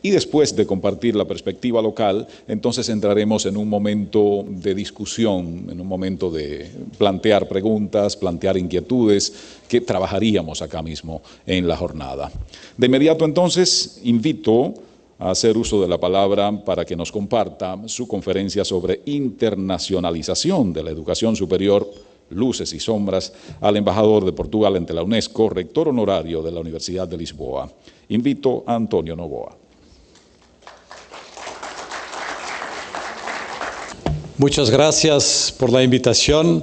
Y después de compartir la perspectiva local, entonces entraremos en un momento de discusión, en un momento de plantear preguntas, plantear inquietudes que trabajaríamos acá mismo en la jornada. De inmediato entonces invito a hacer uso de la palabra para que nos comparta su conferencia sobre internacionalización de la educación superior, luces y sombras, al embajador de Portugal ante la UNESCO, rector honorario de la Universidad de Lisboa. Invito a Antonio Novoa. Muchas gracias por la invitación.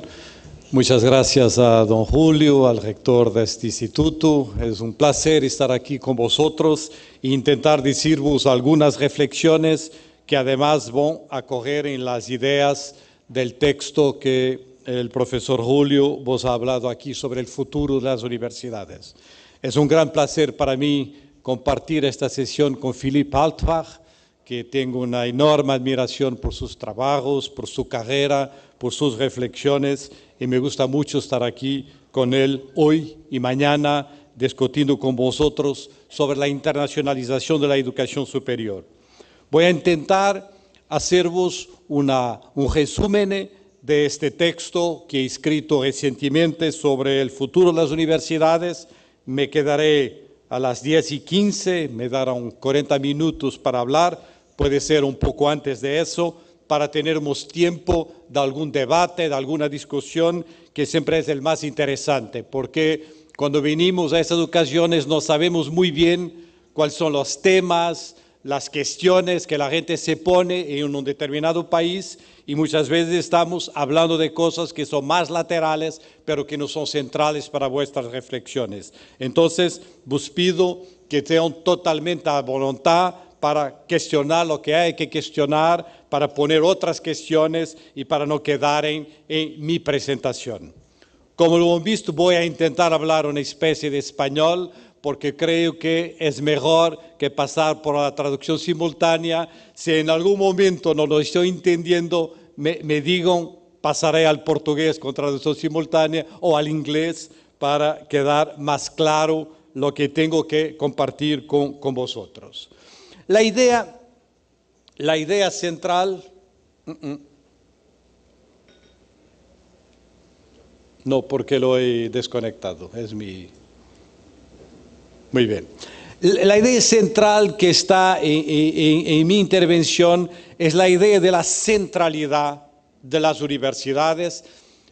Muchas gracias a don Julio, al rector de este instituto. Es un placer estar aquí con vosotros e intentar deciros algunas reflexiones que además van a coger en las ideas del texto que el profesor Julio vos ha hablado aquí sobre el futuro de las universidades. Es un gran placer para mí compartir esta sesión con Philippe Altbach, que tengo una enorme admiración por sus trabajos, por su carrera, por sus reflexiones, y me gusta mucho estar aquí con él hoy y mañana discutiendo con vosotros sobre la internacionalización de la educación superior. Voy a intentar haceros un resumen de este texto que he escrito recientemente sobre el futuro de las universidades. Me quedaré a las 10:15, me darán 40 minutos para hablar, puede ser un poco antes de eso, para tener tiempo de algún debate, de alguna discusión, que siempre es el más interesante, porque cuando venimos a estas ocasiones no sabemos muy bien cuáles son los temas, las cuestiones que la gente se pone en un determinado país, y muchas veces estamos hablando de cosas que son más laterales, pero que no son centrales para vuestras reflexiones. Entonces, os pido que sean totalmente a voluntad para cuestionar lo que hay que cuestionar, para poner otras cuestiones y para no quedar en mi presentación. Como lo han visto, voy a intentar hablar una especie de español, porque creo que es mejor que pasar por la traducción simultánea. Si en algún momento no lo estoy entendiendo, me digan, pasaré al portugués con traducción simultánea o al inglés para quedar más claro lo que tengo que compartir con vosotros. La idea central... No, porque lo he desconectado, es mi... Muy bien. La idea central que está en mi intervención es la idea de la centralidad de las universidades.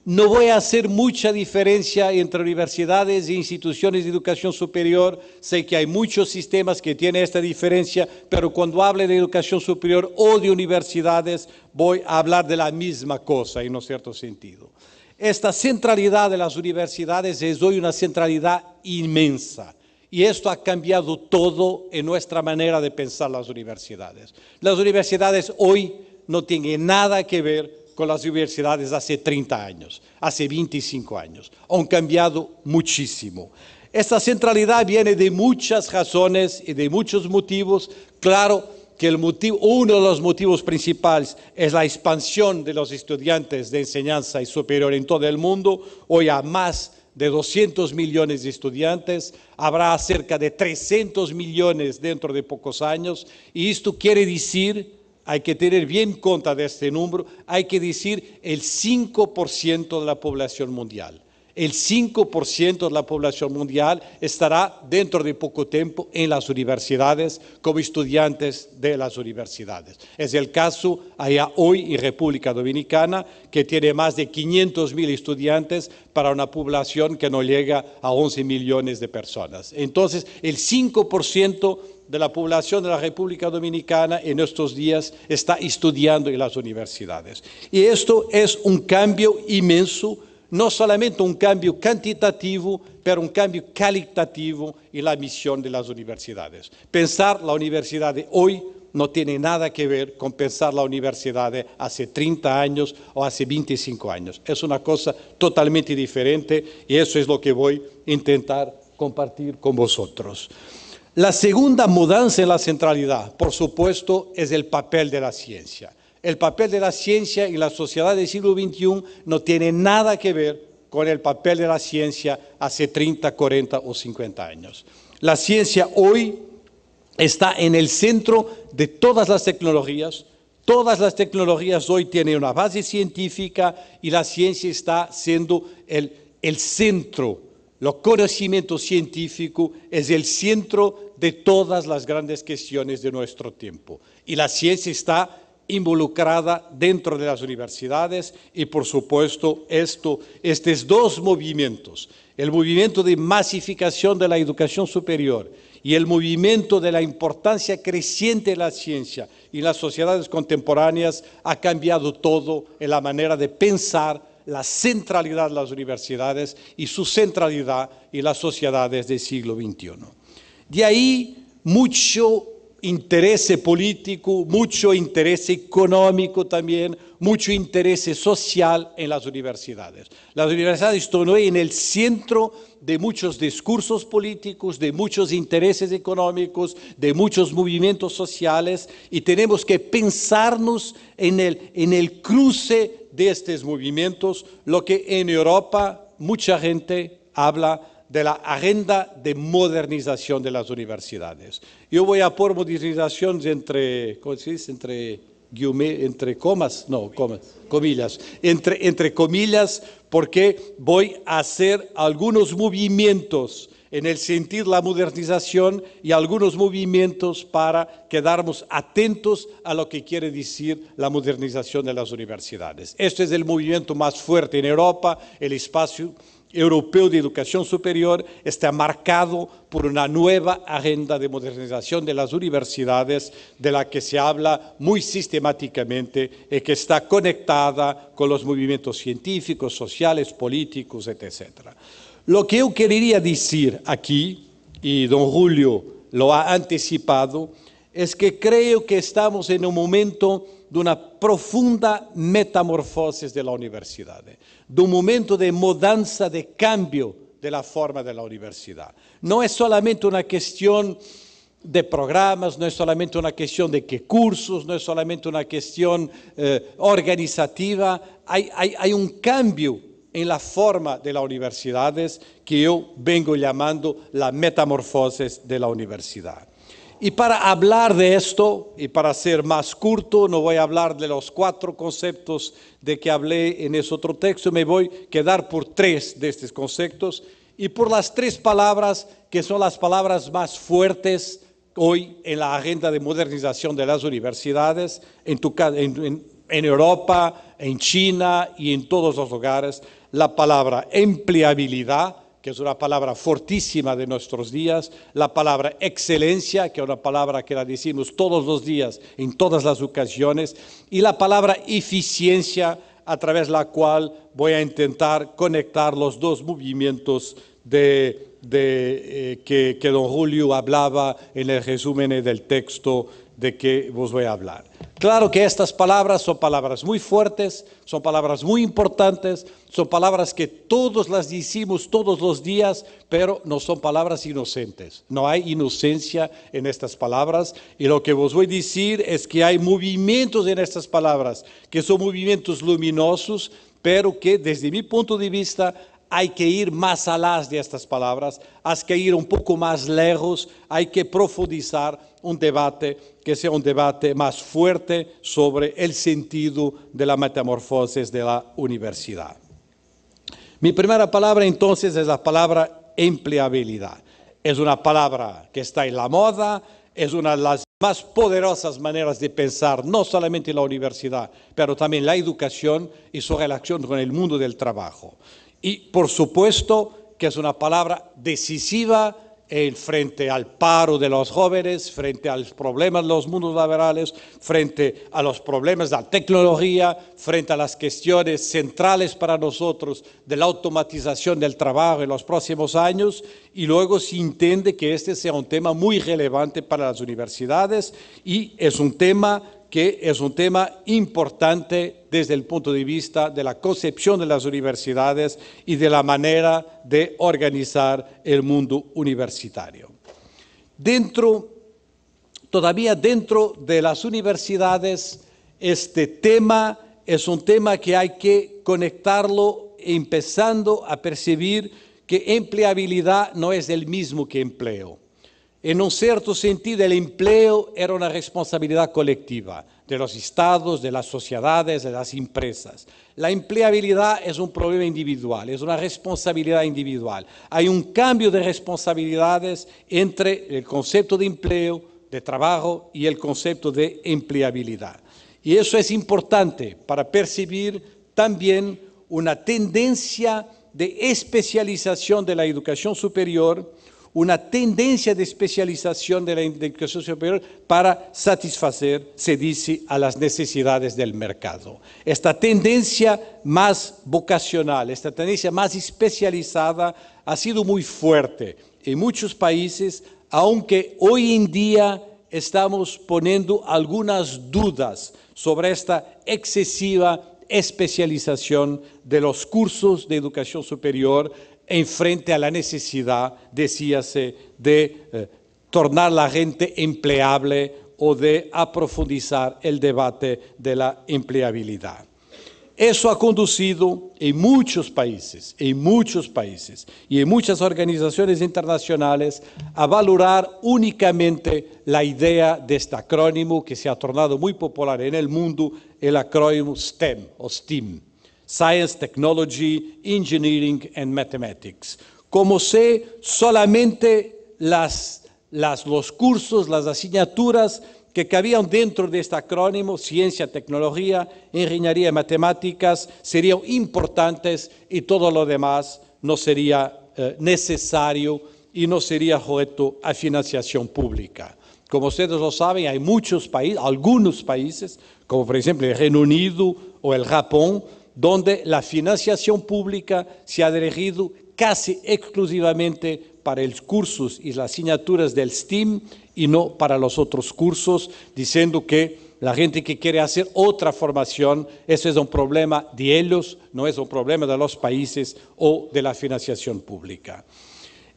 No voy a hacer mucha diferencia entre universidades e instituciones de educación superior. Sé que hay muchos sistemas que tienen esta diferencia, pero cuando hable de educación superior o de universidades, voy a hablar de la misma cosa, en un cierto sentido. Esta centralidad de las universidades es hoy una centralidad inmensa. Y esto ha cambiado todo en nuestra manera de pensar las universidades. Las universidades hoy no tienen nada que ver con las universidades hace 30 años, hace 25 años. Han cambiado muchísimo. Esta centralidad viene de muchas razones y de muchos motivos. Claro que uno de los motivos principales es la expansión de los estudiantes de enseñanza superior en todo el mundo. Hoy hay más de 200 millones de estudiantes, habrá cerca de 300 millones dentro de pocos años, y esto quiere decir, hay que tener bien cuenta de este número, hay que decir el 5% de la población mundial. El 5% de la población mundial estará dentro de poco tiempo en las universidades como estudiantes de las universidades. Es el caso allá hoy en República Dominicana, que tiene más de 500.000 estudiantes para una población que no llega a 11 millones de personas. Entonces, el 5% de la población de la República Dominicana en estos días está estudiando en las universidades. Y esto es un cambio inmenso, no solamente un cambio cuantitativo, pero un cambio cualitativo en la misión de las universidades. Pensar la universidad de hoy no tiene nada que ver con pensar la universidad de hace 30 años o hace 25 años. Es una cosa totalmente diferente y eso es lo que voy a intentar compartir con vosotros. La segunda mudanza en la centralidad, por supuesto, es el papel de la ciencia. El papel de la ciencia en la sociedad del siglo XXI no tiene nada que ver con el papel de la ciencia hace 30, 40 o 50 años. La ciencia hoy está en el centro de todas las tecnologías. Todas las tecnologías hoy tienen una base científica y la ciencia está siendo el centro. El conocimiento científico es el centro de todas las grandes cuestiones de nuestro tiempo. Y la ciencia está involucrada dentro de las universidades y, por supuesto, estos dos movimientos, el movimiento de masificación de la educación superior y el movimiento de la importancia creciente de la ciencia y las sociedades contemporáneas, ha cambiado todo en la manera de pensar la centralidad de las universidades y su centralidad en las sociedades del siglo XXI. De ahí mucho interés político, mucho interés económico también, mucho interés social en las universidades. Las universidades están hoy en el centro de muchos discursos políticos, de muchos intereses económicos, de muchos movimientos sociales, y tenemos que pensarnos en el cruce de estos movimientos, lo que en Europa mucha gente habla de la agenda de modernización de las universidades. Yo voy a poner modernización entre, ¿cómo se dice? Entre comillas, porque voy a hacer algunos movimientos en el sentido de la modernización y algunos movimientos para quedarnos atentos a lo que quiere decir la modernización de las universidades. Este es el movimiento más fuerte en Europa. El espacio europeo de educación superior está marcado por una nueva agenda de modernización de las universidades, de la que se habla muy sistemáticamente y que está conectada con los movimientos científicos, sociales, políticos, etc. Lo que yo quería decir aquí, y don Julio lo ha anticipado, es que creo que estamos en un momento de una profunda metamorfosis de la universidad, de un momento de mudanza, de cambio de la forma de la universidad. No es solamente una cuestión de programas, no es solamente una cuestión de qué cursos, no es solamente una cuestión organizativa, hay un cambio en la forma de las universidades que yo vengo llamando la metamorfosis de la universidad. Y para hablar de esto, y para ser más corto, no voy a hablar de los 4 conceptos de que hablé en ese otro texto, me voy a quedar por 3 de estos conceptos y por las 3 palabras que son las palabras más fuertes hoy en la agenda de modernización de las universidades, en Europa, en China y en todos los lugares. La palabra empleabilidad, que es una palabra fortísima de nuestros días, la palabra excelencia, que es una palabra que la decimos todos los días, en todas las ocasiones, y la palabra eficiencia, a través de la cual voy a intentar conectar los dos movimientos que don Julio hablaba en el resumen del texto de que os voy a hablar. Claro que estas palabras son palabras muy fuertes, son palabras muy importantes, son palabras que todos las decimos todos los días, pero no son palabras inocentes. No hay inocencia en estas palabras, y lo que os voy a decir es que hay movimientos en estas palabras que son movimientos luminosos, pero que desde mi punto de vista hay que ir más allá de estas palabras, hay que ir un poco más lejos, hay que profundizar un debate que sea un debate más fuerte sobre el sentido de la metamorfosis de la universidad. Mi primera palabra entonces es la palabra empleabilidad. Es una palabra que está en la moda, es una de las más poderosas maneras de pensar, no solamente la universidad, pero también la educación y su relación con el mundo del trabajo. Y por supuesto que es una palabra decisiva frente al paro de los jóvenes, frente a los problemas de los mundos laborales, frente a los problemas de la tecnología, frente a las cuestiones centrales para nosotros de la automatización del trabajo en los próximos años, y luego se entiende que este sea un tema muy relevante para las universidades y es un tema que es un tema importante desde el punto de vista de la concepción de las universidades y de la manera de organizar el mundo universitario. Todavía dentro de las universidades, este tema es un tema que hay que conectarlo empezando a percibir que empleabilidad no es el mismo que empleo. En un cierto sentido, el empleo era una responsabilidad colectiva de los estados, de las sociedades, de las empresas. La empleabilidad es un problema individual, es una responsabilidad individual. Hay un cambio de responsabilidades entre el concepto de empleo, de trabajo y el concepto de empleabilidad. Y eso es importante para percibir también una tendencia de especialización de la educación superior, una tendencia de especialización de la educación superior para satisfacer, se dice, a las necesidades del mercado. Esta tendencia más vocacional, esta tendencia más especializada ha sido muy fuerte en muchos países, aunque hoy en día estamos poniendo algunas dudas sobre esta excesiva especialización de los cursos de educación superior en frente a la necesidad, decíase, de tornar la gente empleable o de aprofundizar el debate de la empleabilidad. Eso ha conducido en muchos países y en muchas organizaciones internacionales a valorar únicamente la idea de este acrónimo que se ha tornado muy popular en el mundo, el acrónimo STEM o STEAM. Science, Technology, Engineering and Mathematics. Como si solamente los cursos, las asignaturas que cabían dentro de este acrónimo, ciencia, tecnología, ingeniería y matemáticas, serían importantes y todo lo demás no sería necesario y no sería sujeto a financiación pública. Como ustedes lo saben, hay muchos países, algunos países, como por ejemplo el Reino Unido o el Japón, donde la financiación pública se ha dirigido casi exclusivamente para los cursos y las asignaturas del STEAM y no para los otros cursos, diciendo que la gente que quiere hacer otra formación, eso es un problema de ellos, no es un problema de los países o de la financiación pública.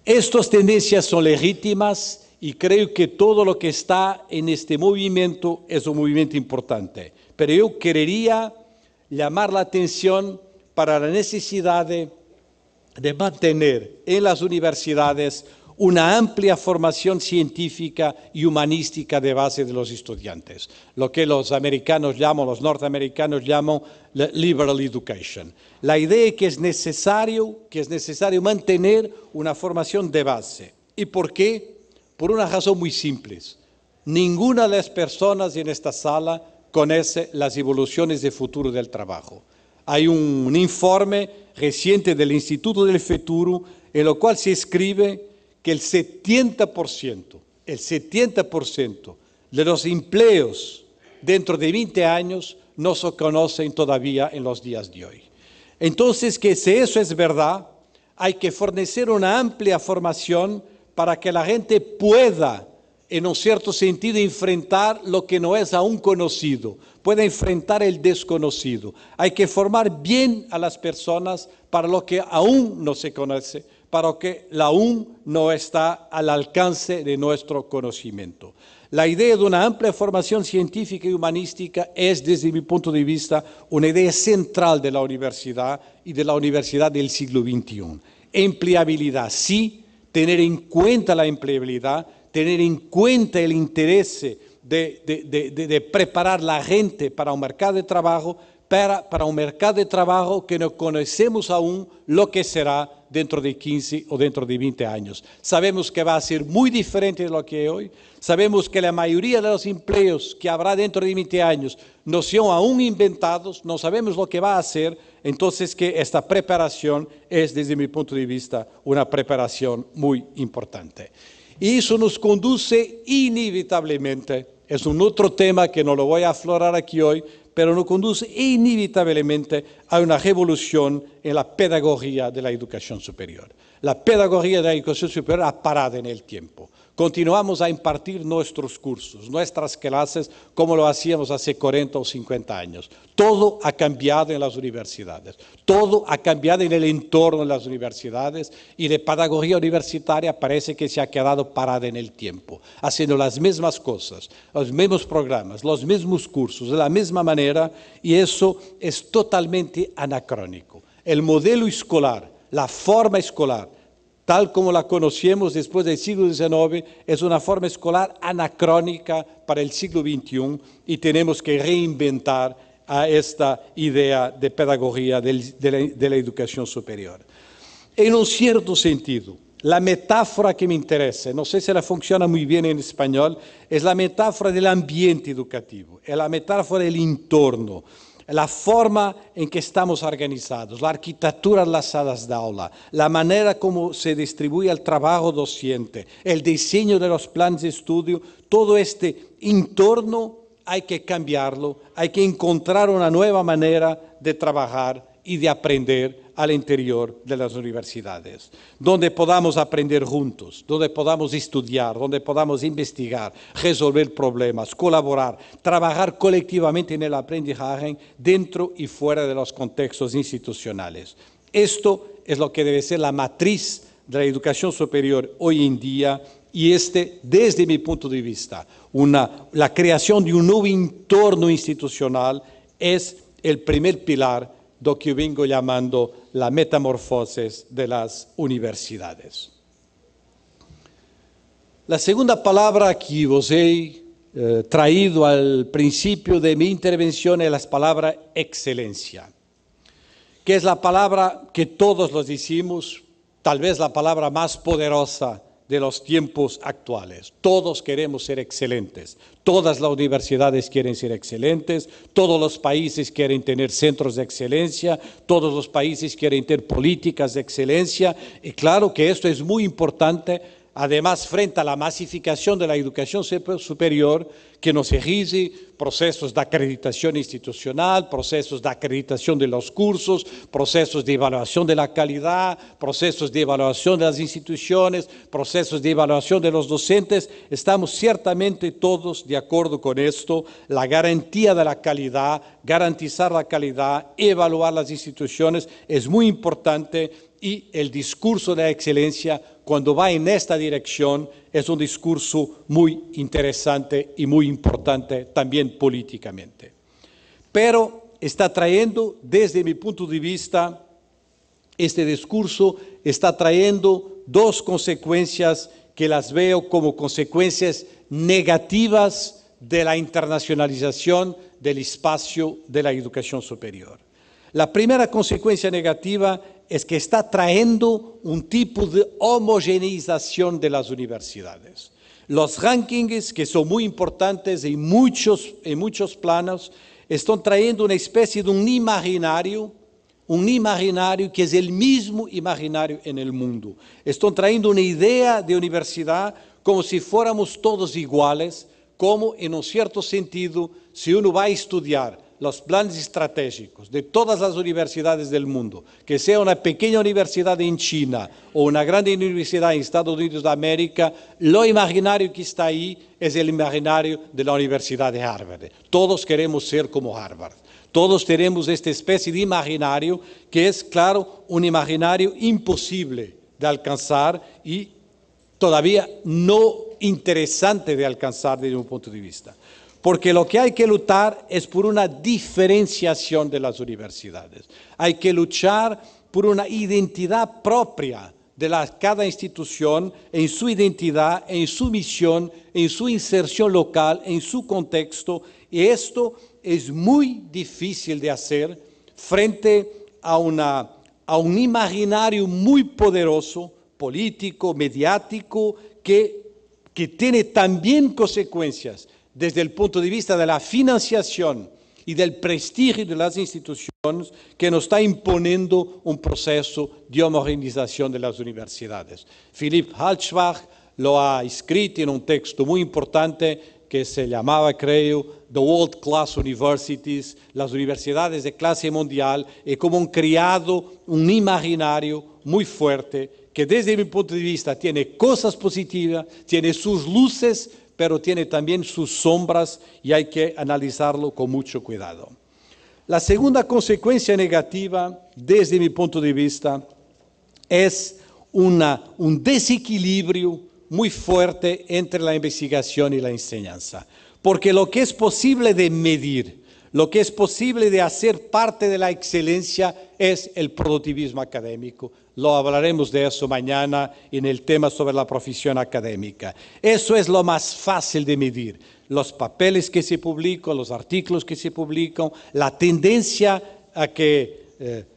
Estas tendencias son legítimas y creo que todo lo que está en este movimiento es un movimiento importante, pero yo quería llamar la atención para la necesidad de mantener en las universidades una amplia formación científica y humanística de base de los estudiantes, lo que los norteamericanos llaman la liberal education. La idea es que es necesario mantener una formación de base. ¿Y por qué? Por una razón muy simple. Ninguna de las personas en esta sala conoce las evoluciones de futuro del trabajo. Hay un informe reciente del Instituto del Futuro en el cual se escribe que el 70% de los empleos dentro de 20 años no se conocen todavía en los días de hoy. Entonces, que si eso es verdad, hay que fornecer una amplia formación para que la gente pueda, en un cierto sentido, enfrentar lo que no es aún conocido, pueda enfrentar el desconocido. Hay que formar bien a las personas para lo que aún no se conoce, para lo que aún no está al alcance de nuestro conocimiento. La idea de una amplia formación científica y humanística es, desde mi punto de vista, una idea central de la universidad y de la universidad del siglo XXI. Empleabilidad, sí, tener en cuenta la empleabilidad, tener en cuenta el interés de preparar la gente para un mercado de trabajo, para un mercado de trabajo que no conocemos aún lo que será dentro de 15 o dentro de 20 años. Sabemos que va a ser muy diferente de lo que es hoy, sabemos que la mayoría de los empleos que habrá dentro de 20 años no son aún inventados, no sabemos lo que va a hacer, entonces que esta preparación es, desde mi punto de vista, una preparación muy importante. Y eso nos conduce inevitablemente, es un otro tema que no lo voy a aflorar aquí hoy, pero nos conduce inevitablemente a una revolución en la pedagogía de la educación superior. La pedagogía de la educación superior ha parado en el tiempo. Continuamos a impartir nuestros cursos, nuestras clases, como lo hacíamos hace 40 o 50 años. Todo ha cambiado en las universidades, todo ha cambiado en el entorno de las universidades y la pedagogía universitaria parece que se ha quedado parada en el tiempo, haciendo las mismas cosas, los mismos programas, los mismos cursos, de la misma manera, y eso es totalmente anacrónico. El modelo escolar, la forma escolar, tal como la conocemos después del siglo XIX, es una forma escolar anacrónica para el siglo XXI y tenemos que reinventar a esta idea de pedagogía de la educación superior. En un cierto sentido, la metáfora que me interesa, no sé si la funciona muy bien en español, es la metáfora del ambiente educativo, es la metáfora del entorno, la forma en que estamos organizados, la arquitectura de las salas de aula, la manera como se distribuye el trabajo docente, el diseño de los planes de estudio, todo este entorno hay que cambiarlo, hay que encontrar una nueva manera de trabajar y de aprender al interior de las universidades, donde podamos aprender juntos, donde podamos estudiar, donde podamos investigar, resolver problemas, colaborar, trabajar colectivamente en el aprendizaje dentro y fuera de los contextos institucionales. Esto es lo que debe ser la matriz de la educación superior hoy en día y desde mi punto de vista, la creación de un nuevo entorno institucional es el primer pilar de lo que vengo llamando la metamorfosis de las universidades. La segunda palabra que os he traído al principio de mi intervención es la palabra excelencia, que es la palabra que todos los decimos, tal vez la palabra más poderosa de los tiempos actuales. Todos queremos ser excelentes, todas las universidades quieren ser excelentes, todos los países quieren tener centros de excelencia, todos los países quieren tener políticas de excelencia, y claro que esto es muy importante, además frente a la masificación de la educación superior, que nos exige procesos de acreditación institucional, procesos de acreditación de los cursos, procesos de evaluación de la calidad, procesos de evaluación de las instituciones, procesos de evaluación de los docentes. Estamos ciertamente todos de acuerdo con esto, la garantía de la calidad, garantizar la calidad, evaluar las instituciones es muy importante y el discurso de la excelencia, cuando va en esta dirección, es un discurso muy interesante y muy importante también políticamente. Pero está trayendo, desde mi punto de vista, este discurso está trayendo dos consecuencias que las veo como consecuencias negativas de la internacionalización del espacio de la educación superior. La primera consecuencia negativa es que está trayendo un tipo de homogeneización de las universidades. Los rankings, que son muy importantes en muchos planos, están trayendo una especie de un imaginario que es el mismo imaginario en el mundo. Están trayendo una idea de universidad como si fuéramos todos iguales, como en un cierto sentido, si uno va a estudiar los planes estratégicos de todas las universidades del mundo, que sea una pequeña universidad en China o una gran universidad en Estados Unidos de América, lo imaginario que está ahí es el imaginario de la Universidad de Harvard. Todos queremos ser como Harvard. Todos tenemos esta especie de imaginario que es, claro, un imaginario imposible de alcanzar y todavía no interesante de alcanzar desde un punto de vista. Porque lo que hay que luchar es por una diferenciación de las universidades. Hay que luchar por una identidad propia de cada institución en su identidad, en su misión, en su inserción local, en su contexto. Y esto es muy difícil de hacer frente a un imaginario muy poderoso, político, mediático, que tiene también consecuencias desde el punto de vista de la financiación y del prestigio de las instituciones, que nos está imponiendo un proceso de homogeneización de las universidades. Philipp Halbsbach lo ha escrito en un texto muy importante que se llamaba, creo, The World Class Universities, las universidades de clase mundial, y como han creado un imaginario muy fuerte que desde mi punto de vista tiene cosas positivas, tiene sus luces, pero tiene también sus sombras y hay que analizarlo con mucho cuidado. La segunda consecuencia negativa, desde mi punto de vista, es un desequilibrio muy fuerte entre la investigación y la enseñanza. Porque lo que es posible de medir, Lo que es posible de hacer parte de la excelencia es el productivismo académico. Lo hablaremos de eso mañana en el tema sobre la profesión académica. Eso es lo más fácil de medir. Los papeles que se publican, los artículos que se publican, la tendencia a que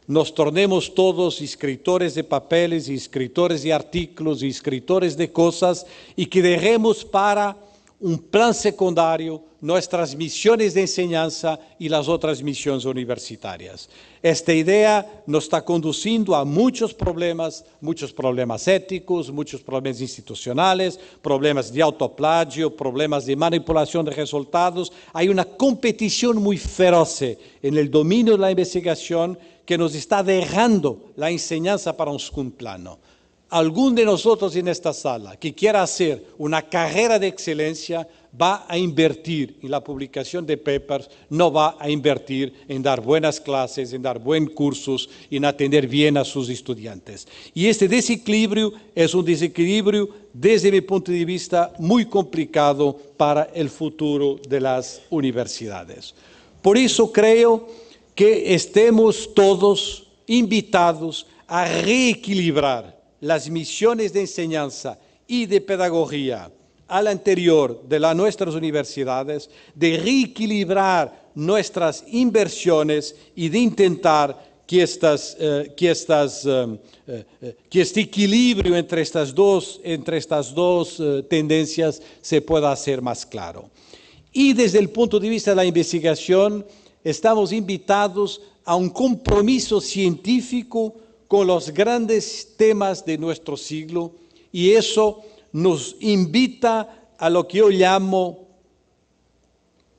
nos tornemos todos escritores de papeles, escritores de artículos, escritores de cosas, y que dejemos para un plan secundario nuestras misiones de enseñanza y las otras misiones universitarias. Esta idea nos está conduciendo a muchos problemas éticos, muchos problemas institucionales, problemas de autoplagio, problemas de manipulación de resultados. Hay una competición muy feroz en el dominio de la investigación que nos está dejando la enseñanza para un segundo plano. Algún de nosotros en esta sala que quiera hacer una carrera de excelencia va a invertir en la publicación de papers, no va a invertir en dar buenas clases, en dar buenos cursos, en atender bien a sus estudiantes. Y este desequilibrio es un desequilibrio, desde mi punto de vista, muy complicado para el futuro de las universidades. Por eso creo que estemos todos invitados a reequilibrar las misiones de enseñanza y de pedagogía al interior de nuestras universidades, de reequilibrar nuestras inversiones y de intentar que este equilibrio entre estas dos tendencias se pueda hacer más claro. Y desde el punto de vista de la investigación, estamos invitados a un compromiso científico con los grandes temas de nuestro siglo, y eso nos invita a lo que yo llamo,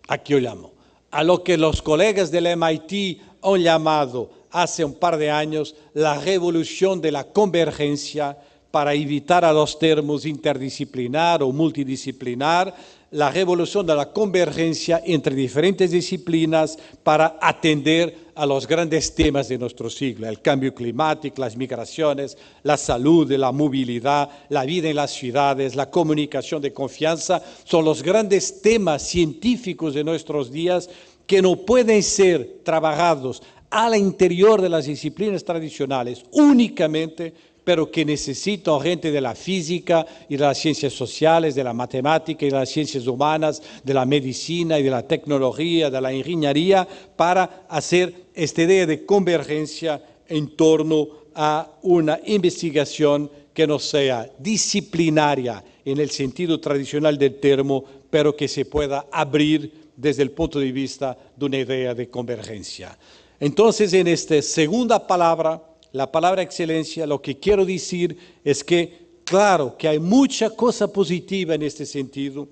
a lo que los colegas del MIT han llamado hace un par de años la revolución de la convergencia, para evitar a los términos interdisciplinar o multidisciplinar, la revolución de la convergencia entre diferentes disciplinas para atender a los grandes temas de nuestro siglo: el cambio climático, las migraciones, la salud, la movilidad, la vida en las ciudades, la comunicación de confianza. Son los grandes temas científicos de nuestros días que no pueden ser trabajados al interior de las disciplinas tradicionales únicamente, pero que necesitan gente de la física y de las ciencias sociales, de la matemática y de las ciencias humanas, de la medicina y de la tecnología, de la ingeniería, para hacer esta idea de convergencia en torno a una investigación que no sea disciplinaria en el sentido tradicional del término, pero que se pueda abrir desde el punto de vista de una idea de convergencia. Entonces, en esta segunda palabra, la palabra excelencia, lo que quiero decir es que, claro, que hay mucha cosa positiva en este sentido.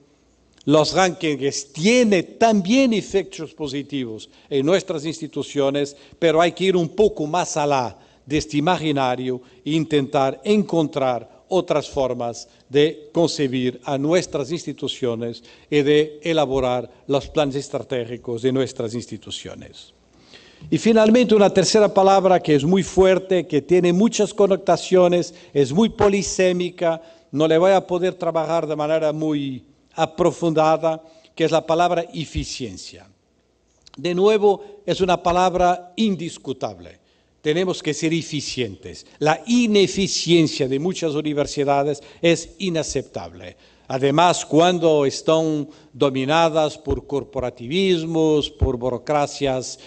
Los rankings tienen también efectos positivos en nuestras instituciones, pero hay que ir un poco más allá de este imaginario e intentar encontrar otras formas de concebir a nuestras instituciones y de elaborar los planes estratégicos de nuestras instituciones. Y finalmente una tercera palabra que es muy fuerte, que tiene muchas connotaciones, es muy polisémica, no le voy a poder trabajar de manera muy aprofundada, que es la palabra eficiencia. De nuevo, es una palabra indiscutible. Tenemos que ser eficientes. La ineficiencia de muchas universidades es inaceptable. Además, cuando están dominadas por corporativismos, por burocracias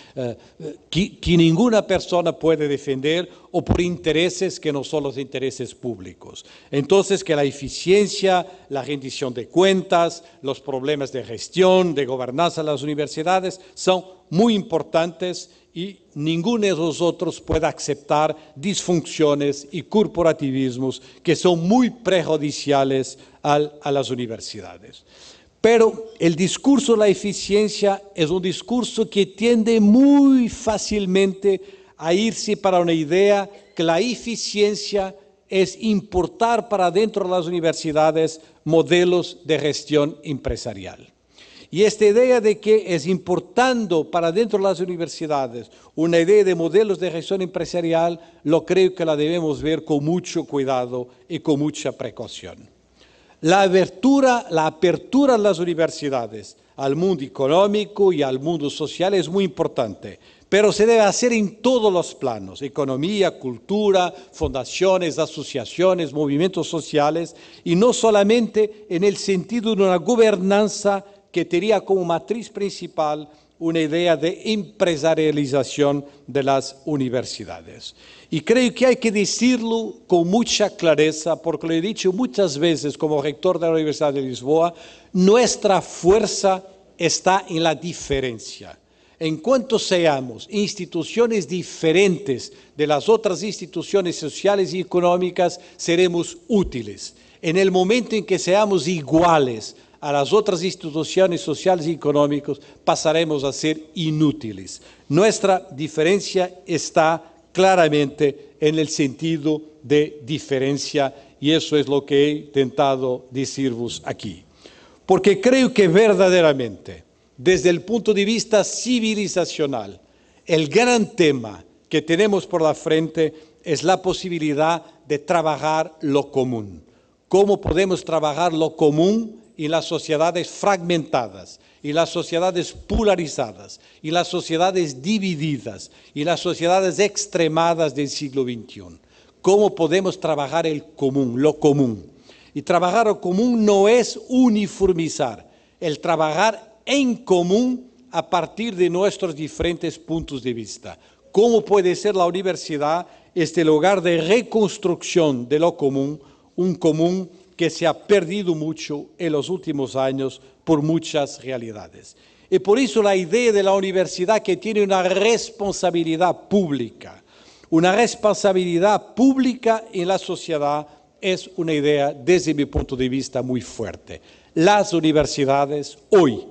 que ninguna persona puede defender, o por intereses que no son los intereses públicos. Entonces, que la eficiencia, la rendición de cuentas, los problemas de gestión, de gobernanza de las universidades son muy importantes, y ninguno de nosotros puede aceptar disfunciones y corporativismos que son muy perjudiciales a las universidades. Pero el discurso de la eficiencia es un discurso que tiende muy fácilmente a irse para una idea que la eficiencia es importar para dentro de las universidades modelos de gestión empresarial. Y esta idea de que es importando para dentro de las universidades una idea de modelos de gestión empresarial, lo creo que la debemos ver con mucho cuidado y con mucha precaución. La apertura de las universidades al mundo económico y al mundo social es muy importante, pero se debe hacer en todos los planos: economía, cultura, fundaciones, asociaciones, movimientos sociales, y no solamente en el sentido de una gobernanza que tenía como matriz principal una idea de empresarialización de las universidades. Y creo que hay que decirlo con mucha clareza, porque lo he dicho muchas veces como rector de la Universidad de Lisboa: nuestra fuerza está en la diferencia. En cuanto seamos instituciones diferentes de las otras instituciones sociales y económicas, seremos útiles. En el momento en que seamos iguales a las otras instituciones sociales y económicas, pasaremos a ser inútiles. Nuestra diferencia está claramente en el sentido de diferencia, y eso es lo que he intentado deciros aquí. Porque creo que verdaderamente, desde el punto de vista civilizacional, el gran tema que tenemos por la frente es la posibilidad de trabajar lo común. ¿Cómo podemos trabajar lo común en las sociedades fragmentadas, y las sociedades polarizadas, y las sociedades divididas, y las sociedades extremadas del siglo XXI? ¿Cómo podemos trabajar el común, lo común? Y trabajar lo común no es uniformizar, el trabajar en común a partir de nuestros diferentes puntos de vista. ¿Cómo puede ser la universidad este lugar de reconstrucción de lo común, un común que se ha perdido mucho en los últimos años por muchas realidades? Y por eso la idea de la universidad, que tiene una responsabilidad pública en la sociedad, es una idea, desde mi punto de vista, muy fuerte. Las universidades hoy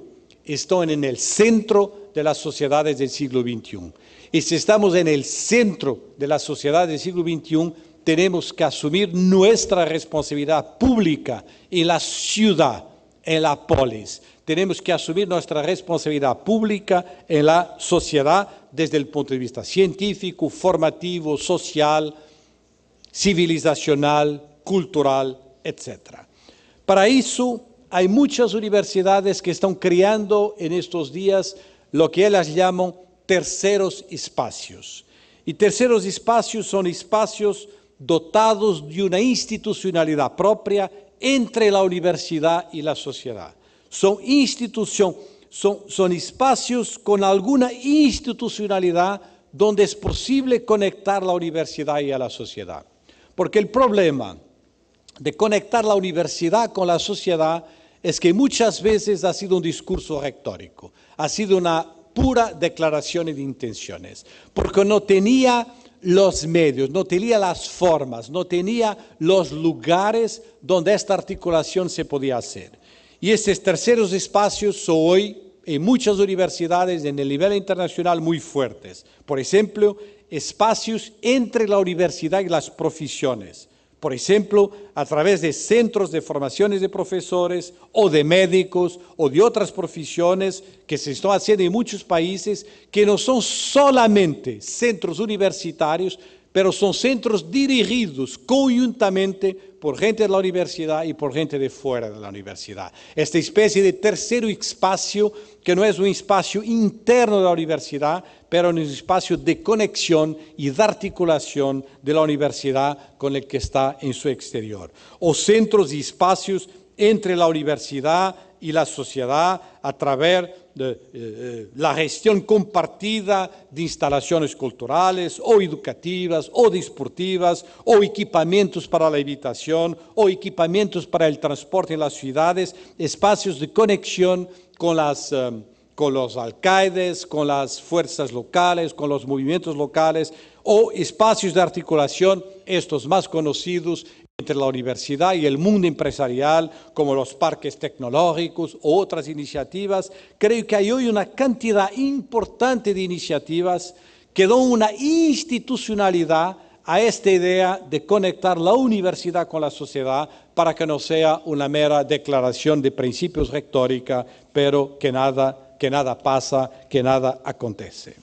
están en el centro de las sociedades del siglo XXI. Y si estamos en el centro de la sociedad del siglo XXI, tenemos que asumir nuestra responsabilidad pública en la ciudad, en la polis. Tenemos que asumir nuestra responsabilidad pública en la sociedad desde el punto de vista científico, formativo, social, civilizacional, cultural, etc. Para eso hay muchas universidades que están creando en estos días lo que ellas llaman terceros espacios. Y terceros espacios son espacios dotados de una institucionalidad propia entre la universidad y la sociedad. Son espacios con alguna institucionalidad donde es posible conectar la universidad y a la sociedad. Porque el problema de conectar la universidad con la sociedad es que muchas veces ha sido un discurso retórico, ha sido una pura declaración de intenciones, porque no tenía los medios, no tenía las formas, no tenía los lugares donde esta articulación se podía hacer. Y estos terceros espacios son hoy en muchas universidades en el nivel internacional muy fuertes. Por ejemplo, espacios entre la universidad y las profesiones. Por ejemplo, a través de centros de formaciones de profesores o de médicos o de otras profesiones que se están haciendo en muchos países, que no son solamente centros universitarios, pero son centros dirigidos conjuntamente por gente de la universidad y por gente de fuera de la universidad. Esta especie de tercer espacio, que no es un espacio interno de la universidad, pero un espacio de conexión y de articulación de la universidad con el que está en su exterior. O centros y espacios entre la universidad y la sociedad a través de la gestión compartida de instalaciones culturales o educativas o deportivas o equipamientos para la habitación o equipamientos para el transporte en las ciudades, espacios de conexión con los alcaides, con las fuerzas locales, con los movimientos locales, o espacios de articulación, estos más conocidos, entre la universidad y el mundo empresarial, como los parques tecnológicos o otras iniciativas. Creo que hay hoy una cantidad importante de iniciativas que dan una institucionalidad a esta idea de conectar la universidad con la sociedad, para que no sea una mera declaración de principios retórica, pero que nada pasa, que nada acontece.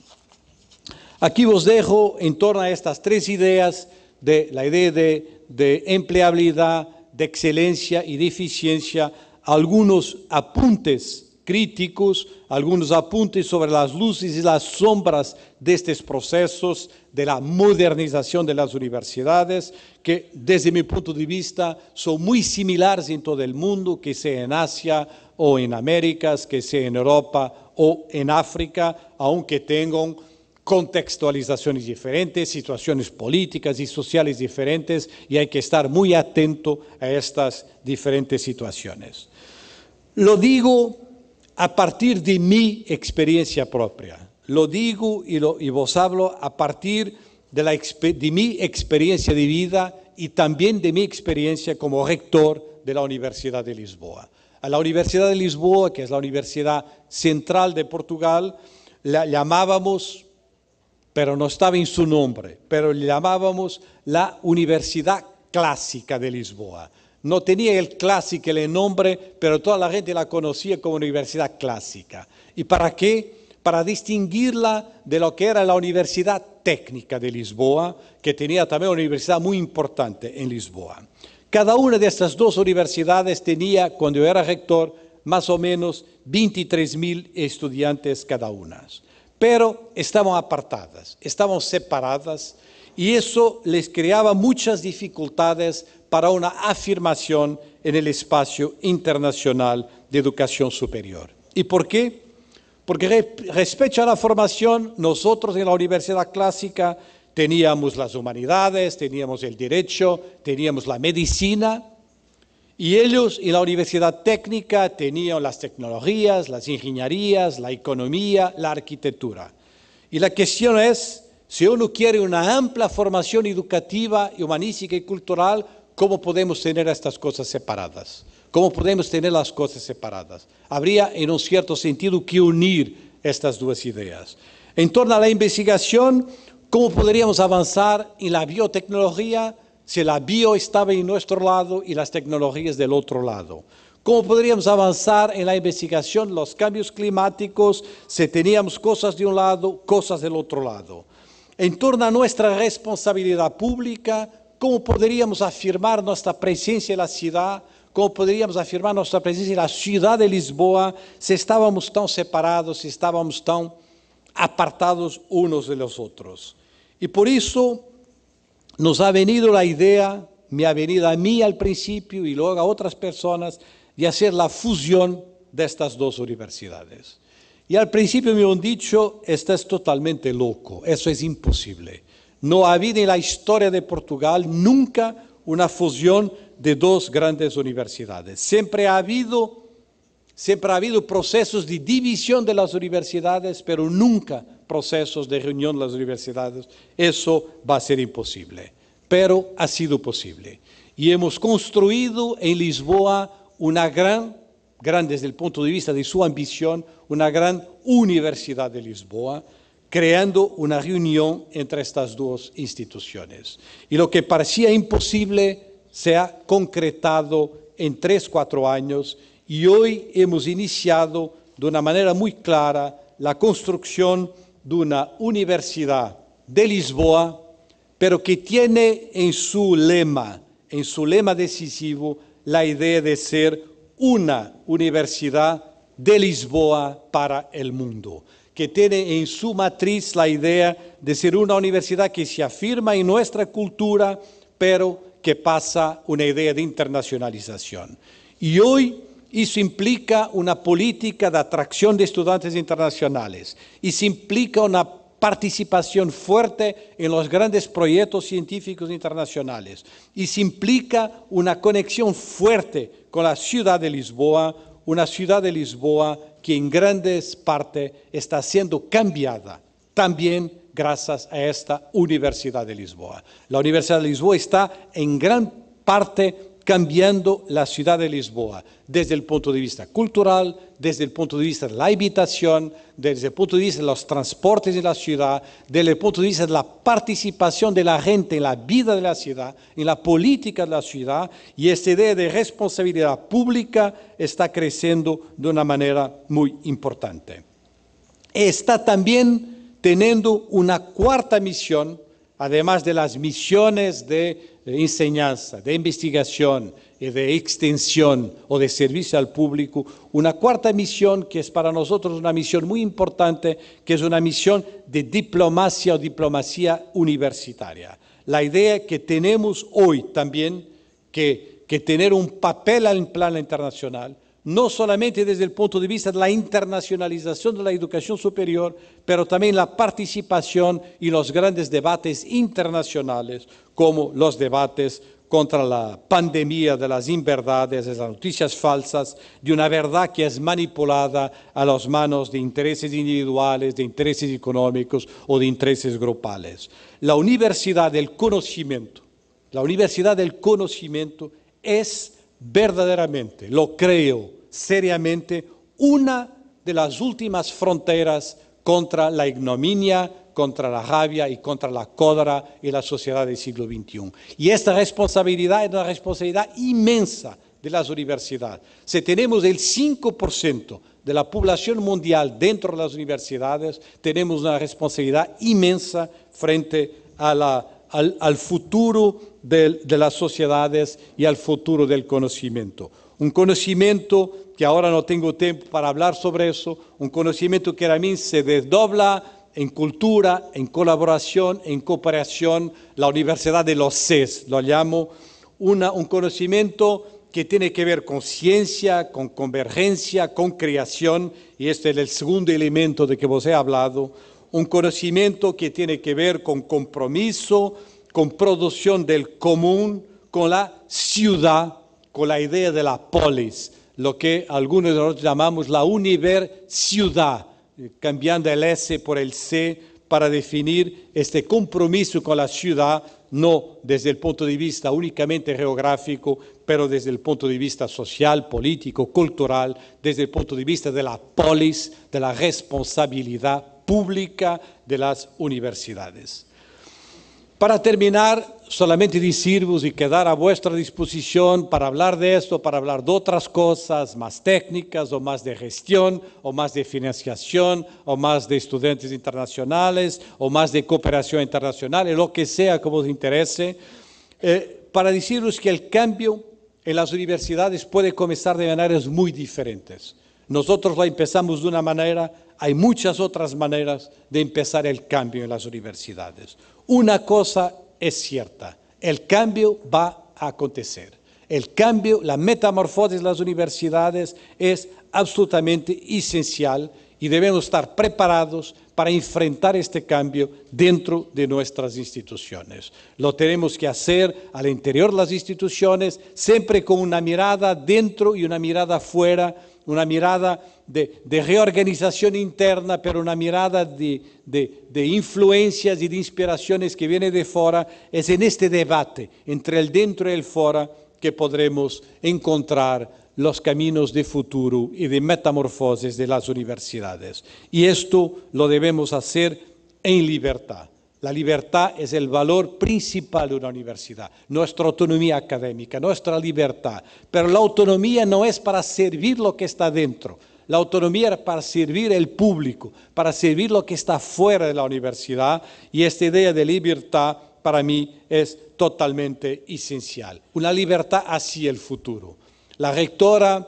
Aquí os dejo en torno a estas tres ideas, de la idea de empleabilidad, de excelencia y de eficiencia, algunos apuntes críticos, algunos apuntes sobre las luces y las sombras de estos procesos de la modernización de las universidades, que desde mi punto de vista son muy similares en todo el mundo, que sea en Asia o en Américas, que sea en Europa o en África, aunque tengan contextualizaciones diferentes, situaciones políticas y sociales diferentes, y hay que estar muy atento a estas diferentes situaciones. Lo digo a partir de mi experiencia propia. Lo digo y vos hablo a partir de mi experiencia de vida y también de mi experiencia como rector de la Universidad de Lisboa. A la Universidad de Lisboa, que es la Universidad Central de Portugal, la llamábamos, pero no estaba en su nombre, pero le llamábamos la Universidad Clásica de Lisboa. No tenía el clásico el nombre, pero toda la gente la conocía como Universidad Clásica. ¿Y para qué? Para distinguirla de lo que era la Universidad Técnica de Lisboa, que tenía también una universidad muy importante en Lisboa. Cada una de estas dos universidades tenía, cuando yo era rector, más o menos 23.000 estudiantes cada una. Pero estaban apartadas, estaban separadas, y eso les creaba muchas dificultades para una afirmación en el espacio internacional de educación superior. ¿Y por qué? Porque respecto a la formación, nosotros en la Universidad Clásica teníamos las humanidades, teníamos el derecho, teníamos la medicina, y ellos en la Universidad Técnica tenían las tecnologías, las ingenierías, la economía, la arquitectura. Y la cuestión es, si uno quiere una amplia formación educativa, humanística y cultural, ¿cómo podemos tener estas cosas separadas? ¿Cómo podemos tener las cosas separadas? Habría, en un cierto sentido, que unir estas dos ideas. En torno a la investigación, ¿cómo podríamos avanzar en la biotecnología si la bio estaba en nuestro lado y las tecnologías del otro lado? ¿Cómo podríamos avanzar en la investigación, los cambios climáticos, si teníamos cosas de un lado, cosas del otro lado? En torno a nuestra responsabilidad pública, ¿cómo podríamos afirmar nuestra presencia en la ciudad? ¿Cómo podríamos afirmar nuestra presencia en la ciudad de Lisboa si estábamos tan separados, si estábamos tan apartados unos de los otros? Y por eso nos ha venido la idea, me ha venido a mí al principio y luego a otras personas, de hacer la fusión de estas dos universidades. Y al principio me han dicho, estás totalmente loco, eso es imposible. No ha habido en la historia de Portugal nunca una fusión de dos grandes universidades. Siempre ha habido procesos de división de las universidades, pero nunca procesos de reunión de las universidades. Eso va a ser imposible, pero ha sido posible. Y hemos construido en Lisboa una gran desde el punto de vista de su ambición, una gran Universidad de Lisboa, creando una reunión entre estas dos instituciones. Y lo que parecía imposible se ha concretado en 3-4 años, y hoy hemos iniciado de una manera muy clara la construcción de una Universidad de Lisboa, pero que tiene en su lema decisivo, la idea de ser una universidad de Lisboa para el mundo, que tiene en su matriz la idea de ser una universidad que se afirma en nuestra cultura, pero que pasa una idea de internacionalización. Y hoy eso implica una política de atracción de estudiantes internacionales, y se implica una participación fuerte en los grandes proyectos científicos internacionales, y se implica una conexión fuerte con la ciudad de Lisboa, una ciudad de Lisboa que en grandes partes está siendo cambiada también gracias a esta Universidad de Lisboa. La Universidad de Lisboa está en gran parte cambiando la ciudad de Lisboa, desde el punto de vista cultural, desde el punto de vista de la habitación, desde el punto de vista de los transportes de la ciudad, desde el punto de vista de la participación de la gente en la vida de la ciudad, en la política de la ciudad, y esta idea de responsabilidad pública está creciendo de una manera muy importante. Está también teniendo una cuarta misión, además de las misiones de enseñanza, de investigación y de extensión o de servicio al público, una cuarta misión que es para nosotros una misión muy importante, que es una misión de diplomacia o diplomacia universitaria. La idea que tenemos hoy también que tener un papel en plano internacional, no solamente desde el punto de vista de la internacionalización de la educación superior, pero también la participación en los grandes debates internacionales, como los debates contra la pandemia de las inverdades, de las noticias falsas, de una verdad que es manipulada a las manos de intereses individuales, de intereses económicos o de intereses grupales. La universidad del conocimiento es verdaderamente, lo creo seriamente, una de las últimas fronteras contra la ignominia, contra la rabia y contra la cólera en la sociedad del siglo XXI. Y esta responsabilidad es una responsabilidad inmensa de las universidades. Si tenemos el 5% de la población mundial dentro de las universidades, tenemos una responsabilidad inmensa frente a al futuro de las sociedades y al futuro del conocimiento. Un conocimiento que ahora no tengo tiempo para hablar sobre eso, un conocimiento que a mí se desdobla en cultura, en colaboración, en cooperación, la Universidad de los CES, lo llamo, un conocimiento que tiene que ver con ciencia, con convergencia, con creación, y este es el segundo elemento de que vos he hablado, un conocimiento que tiene que ver con compromiso, con producción del común, con la ciudad, con la idea de la polis, lo que algunos de nosotros llamamos la universidad, cambiando el S por el C para definir este compromiso con la ciudad, no desde el punto de vista únicamente geográfico, pero desde el punto de vista social, político, cultural, desde el punto de vista de la polis, de la responsabilidad pública de las universidades. Para terminar, solamente deciros y quedar a vuestra disposición para hablar de esto, para hablar de otras cosas más técnicas o más de gestión o más de financiación o más de estudiantes internacionales o más de cooperación internacional, lo que sea que os interese, para deciros que el cambio en las universidades puede comenzar de maneras muy diferentes. Nosotros lo empezamos de una manera, hay muchas otras maneras de empezar el cambio en las universidades. Una cosa es cierta, el cambio va a acontecer. El cambio, la metamorfosis de las universidades es absolutamente esencial y debemos estar preparados para enfrentar este cambio dentro de nuestras instituciones. Lo tenemos que hacer al interior de las instituciones, siempre con una mirada dentro y una mirada fuera, una mirada de reorganización interna, pero una mirada de influencias y de inspiraciones que viene de fuera. Es en este debate entre el dentro y el fuera que podremos encontrar los caminos de futuro y de metamorfosis de las universidades. Y esto lo debemos hacer en libertad. La libertad es el valor principal de una universidad, nuestra autonomía académica, nuestra libertad. Pero la autonomía no es para servir lo que está dentro. La autonomía es para servir el público, para servir lo que está fuera de la universidad. Y esta idea de libertad para mí es totalmente esencial. Una libertad hacia el futuro. La rectora,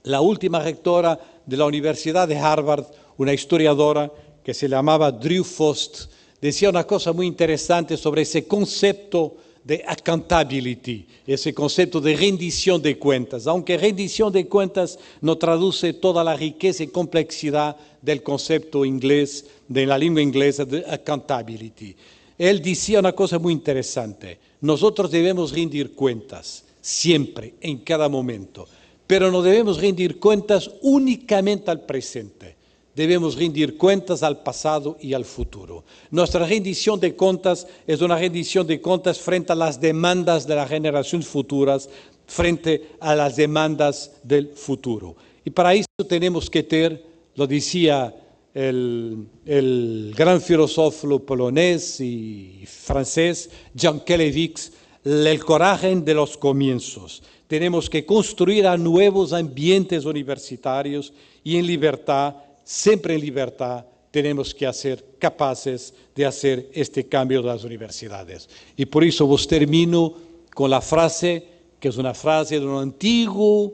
la última rectora de la Universidad de Harvard, una historiadora que se llamaba Drew Fost, decía una cosa muy interesante sobre ese concepto de accountability, ese concepto de rendición de cuentas, aunque rendición de cuentas no traduce toda la riqueza y complejidad del concepto inglés, de la lengua inglesa de accountability. Él decía una cosa muy interesante, nosotros debemos rendir cuentas, siempre, en cada momento, pero no debemos rendir cuentas únicamente al presente. Debemos rendir cuentas al pasado y al futuro. Nuestra rendición de cuentas es una rendición de cuentas frente a las demandas de las generaciones futuras, frente a las demandas del futuro. Y para eso tenemos que tener, lo decía el gran filósofo polonés y francés, Jan Kelevich, el coraje de los comienzos. Tenemos que construir a nuevos ambientes universitarios y en libertad, siempre en libertad, tenemos que ser capaces de hacer este cambio de las universidades. Y por eso vos termino con la frase, que es una frase de un antiguo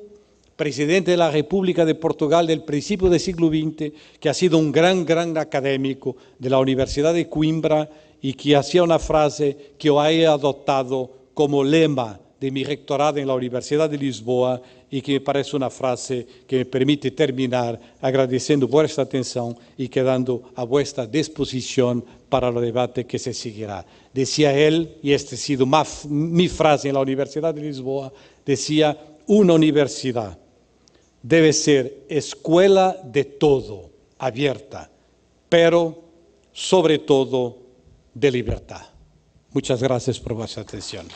presidente de la República de Portugal del principio del siglo XX, que ha sido un gran académico de la Universidad de Coimbra y que hacía una frase que yo he adoptado como lema de mi rectorado en la Universidad de Lisboa y que me parece una frase que me permite terminar agradeciendo vuestra atención y quedando a vuestra disposición para el debate que se seguirá. Decía él, y esta ha sido mi frase en la Universidad de Lisboa, decía, una universidad debe ser escuela de todo, abierta, pero sobre todo de libertad. Muchas gracias por vuestra atención.